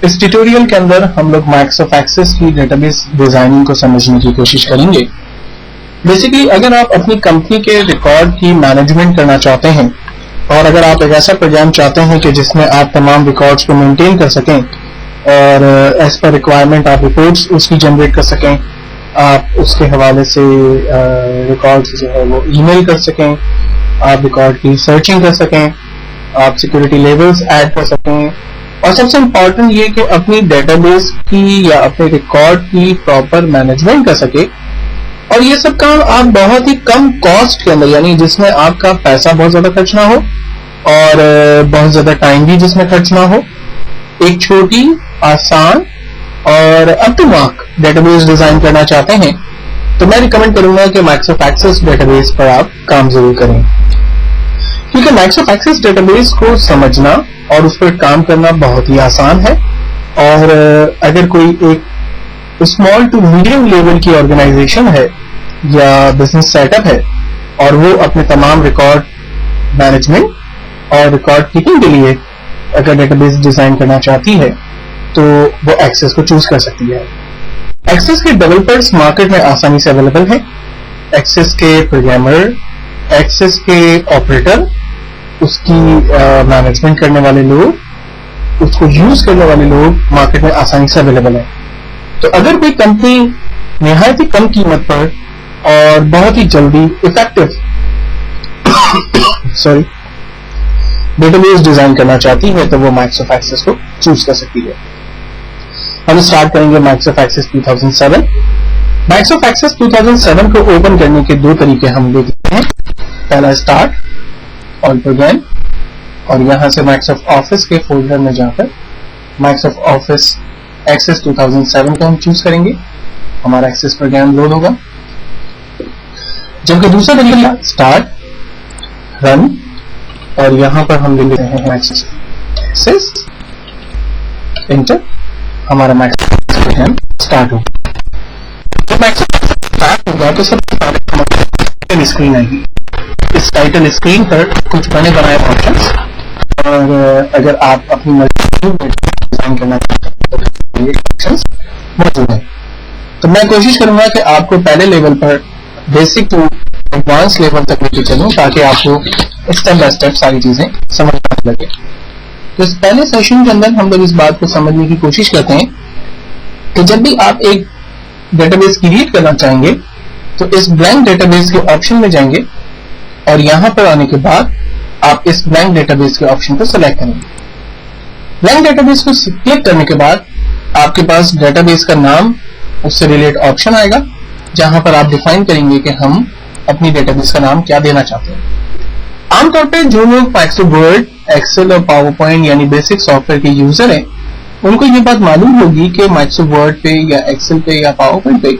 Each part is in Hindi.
इस ट्यूटोरियल के अंदर हम लोग माइक्रोसॉफ्ट एक्सेस की डेटाबेस डिजाइनिंग को समझने की कोशिश करेंगे। बेसिकली अगर आप अपनी कंपनी के रिकॉर्ड की मैनेजमेंट करना चाहते हैं और अगर आप एक ऐसा प्रोग्राम चाहते हैं कि जिसमें आप तमाम रिकॉर्ड्स को मेंटेन कर सकें और एज पर रिक्वायरमेंट आप रिपोर्ट्स उसकी जनरेट कर सकें, आप उसके हवाले से रिकॉर्ड्स जो है वो ईमेल कर सकें, आप रिकॉर्ड की सर्चिंग कर सकें, आप सिक्योरिटी लेवल्स ऐड कर सकें और सबसे इम्पोर्टेंट ये कि अपनी डेटाबेस की या अपने रिकॉर्ड की प्रॉपर मैनेजमेंट कर सके। और ये सब काम आप बहुत ही कम कॉस्ट के अंदर, यानी जिसमें आपका पैसा बहुत ज्यादा खर्च ना हो और बहुत ज्यादा टाइम भी जिसमें खर्च ना हो, एक छोटी आसान और up to mark database design करना चाहते हैं तो मैं रिकमेंड करूंगा कि माइक्रोसॉफ्ट एक्सेस डेटाबेस पर आप काम जरूर करें, क्योंकि माइक्रोसॉफ्ट एक्सेस डेटाबेस को समझना और उस पर काम करना बहुत ही आसान है। और अगर कोई एक स्मॉल टू मीडियम लेवल की ऑर्गेनाइजेशन है या बिजनेस सेटअप है और वो अपने तमाम रिकॉर्ड मैनेजमेंट और रिकॉर्ड कीपिंग के लिए अगर डेटाबेस डिजाइन करना चाहती है तो वो एक्सेस को चूज कर सकती है। एक्सेस के डेवलपर्स मार्केट में आसानी से अवेलेबल हैं। एक्सेस के प्रोग्रामर, एक्सेस के ऑपरेटर, उसकी मैनेजमेंट करने वाले लोग, उसको यूज करने वाले लोग मार्केट में आसानी से अवेलेबल है। तो अगर कोई कंपनी निहायत ही कम कीमत पर और बहुत ही जल्दी इफेक्टिव डेटाबेस डिजाइन करना चाहती है तो वो माइक्रोसॉफ्ट एक्सेस को चूज कर सकती है। हम स्टार्ट करेंगे माइक्रोसॉफ्ट एक्सेस 2007। माइक्रोसॉफ्ट एक्सेस 2007 को ओपन करने के दो तरीके हम देखते हैं। पहला स्टार्ट ऑल प्रोग्राम और यहां से माइक्रोसॉफ्ट ऑफिस के फोल्डर में जाकर माइक्रोसॉफ्ट ऑफिस एक्सेस 2007 को हम चूज करेंगे। हमारा एक्सेस प्रोग्राम लोड होगा। जबकि दूसरा तरीका स्टार्ट रन और यहां पर हम लिख रहे हैं एक्सेस एंटर, हमारा माइक्रोसॉफ्ट प्रोग्राम स्टार्ट होगा। जब माइक्रोसॉफ्ट स्टार्ट होगा तो सबसे पहले हमारी टाइटल स्क्रीन आएगी। इस टाइटल स्क्रीन पर कुछ बने बनाए ऑप्शंस और अगर आप अपनी मर्जी डिजाइन करना चाहते हैं तो ये ऑप्शंस मौजूद है। तो मैं कोशिश करूंगा कि आपको पहले लेवल पर बेसिक टू एडवांस लेवल तक लेके चलूं ताकि आपको स्टेप बाय स्टेप सारी चीजें समझने लगे। तो इस पहले सेशन के अंदर हम लोग इस बात को समझने की कोशिश करते हैं कि जब भी आप एक डेटाबेस क्रिएट करना चाहेंगे तो इस ब्लैंक डेटाबेस के ऑप्शन में जाएंगे और यहां पर आने के बाद आप इस ब्लैंक डेटाबेस के ऑप्शन को सिलेक्ट करेंगे। ब्लैंक डेटाबेस को क्लिक करने के बाद आपके पास डेटाबेस का नाम, उससे रिलेटेड ऑप्शन आएगा जहां पर आप डिफाइन करेंगे कि हम अपनी डेटाबेस का नाम क्या देना चाहते हैं। आमतौर पर जो लोग माइक्रोसॉफ्ट वर्ड, एक्सेल और पावर पॉइंट यानी बेसिक सॉफ्टवेयर के यूजर हैं उनको ये बात मालूम होगी कि माइक्रोसॉफ्ट वर्ड पे या एक्सेल पे या पावर पॉइंट पे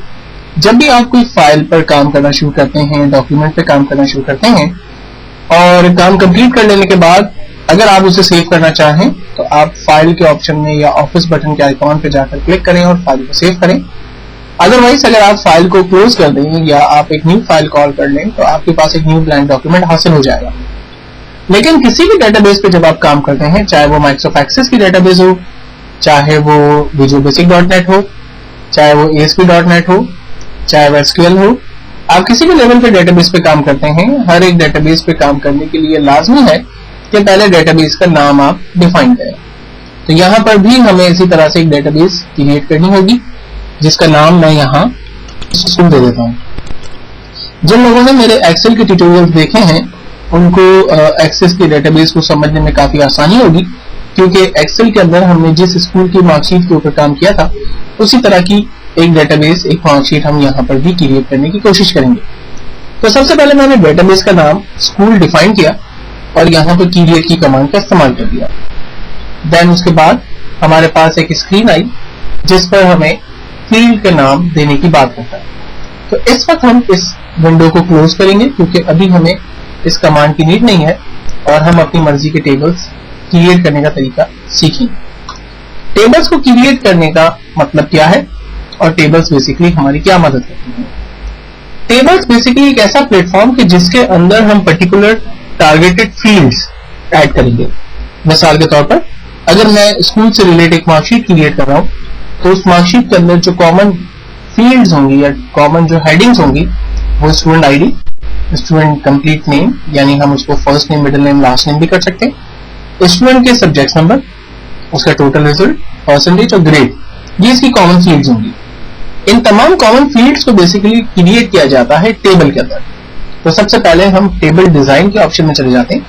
जब भी आप कोई फाइल पर काम करना शुरू करते हैं, डॉक्यूमेंट पे काम करना शुरू करते हैं और काम कंप्लीट कर लेने के बाद अगर आप उसे सेव करना चाहें तो आप फाइल के ऑप्शन में या ऑफिस बटन के आइकॉन पे जाकर क्लिक करें और फाइल को सेव करें। अदरवाइज अगर आप फाइल को क्लोज कर दें या आप एक न्यू फाइल कॉल कर लें तो आपके पास एक न्यू ब्लैंक डॉक्यूमेंट हासिल हो जाएगा। लेकिन किसी भी डेटाबेस पे जब आप काम करते हैं, चाहे वो माइक्रोसॉफ्ट एक्सेस की डेटाबेस हो, चाहे वो विजुअल बेसिक .NET हो, चाहे वो ASP.NET हो, चाहे वो SQL हो, आप किसी भी लेवल पे डेटाबेस पे काम करते हैं, हर एक डेटाबेस पे काम करने के लिए लाजमी है कि पहले डेटाबेस का नाम आप डिफाइन करें। तो यहाँ पर भी हमें इसी तरह से एक डेटाबेस क्रिएट करनी होगी जिसका नाम मैं यहाँ स्कूल दे देता हूँ। जिन लोगों ने मेरे एक्सेल के ट्यूटोरियल्स देखे हैं उनको एक्सेस की डेटाबेस को समझने में काफी आसानी होगी, क्योंकि एक्सेल के अंदर हमने जिस स्कूल की मार्कशीट के ऊपर काम किया था उसी तरह की एक डेटाबेस, एक मार्कशीट हम यहाँ पर भी क्रिएट करने की कोशिश करेंगे। तो सबसे पहले मैंने डेटाबेस का नाम स्कूल डिफाइन किया और यहाँ पर क्रिएट की कमांड का इस्तेमाल कर दिया। देन उसके बाद हमारे पास एक स्क्रीन आई जिस पर हमें फील्ड के नाम देने की बात करता है। तो इस वक्त हम इस विंडो को क्लोज करेंगे क्योंकि अभी हमें इस कमांड की नीड नहीं है और हम अपनी मर्जी के टेबल्स क्रिएट करने का तरीका सीखेंगे। टेबल्स को क्रिएट करने का मतलब क्या है और टेबल्स बेसिकली हमारी क्या मदद करती हैं। टेबल्स बेसिकली एक ऐसा प्लेटफॉर्म कि जिसके अंदर हम पर्टिकुलर टारगेटेड फील्ड्स ऐड करेंगे। मिसाल के तौर पर अगर मैं स्कूल से रिलेटेड एक मार्कशीट क्रिएट कर रहा हूं, तो उस मार्कशीट के अंदर जो कॉमन फील्ड्स होंगी या कॉमन जो हेडिंग्स होंगी वो student ID, student complete name, यानी हम उसको first name, middle name, last name भी कर सकते हैं, स्टूडेंट के सब्जेक्ट नंबर, उसका टोटल रिजल्ट, परसेंटेज और ग्रेड, ये इसकी कॉमन फील्ड्स होंगी। इन तमाम कॉमन फील्ड्स को बेसिकली क्रिएट किया जाता है टेबल के अंदर। तो सबसे पहले हम टेबल डिजाइन के ऑप्शन में चले जाते हैं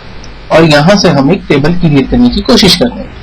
और यहां से हम एक टेबल क्रिएट करने की कोशिश करते हैं।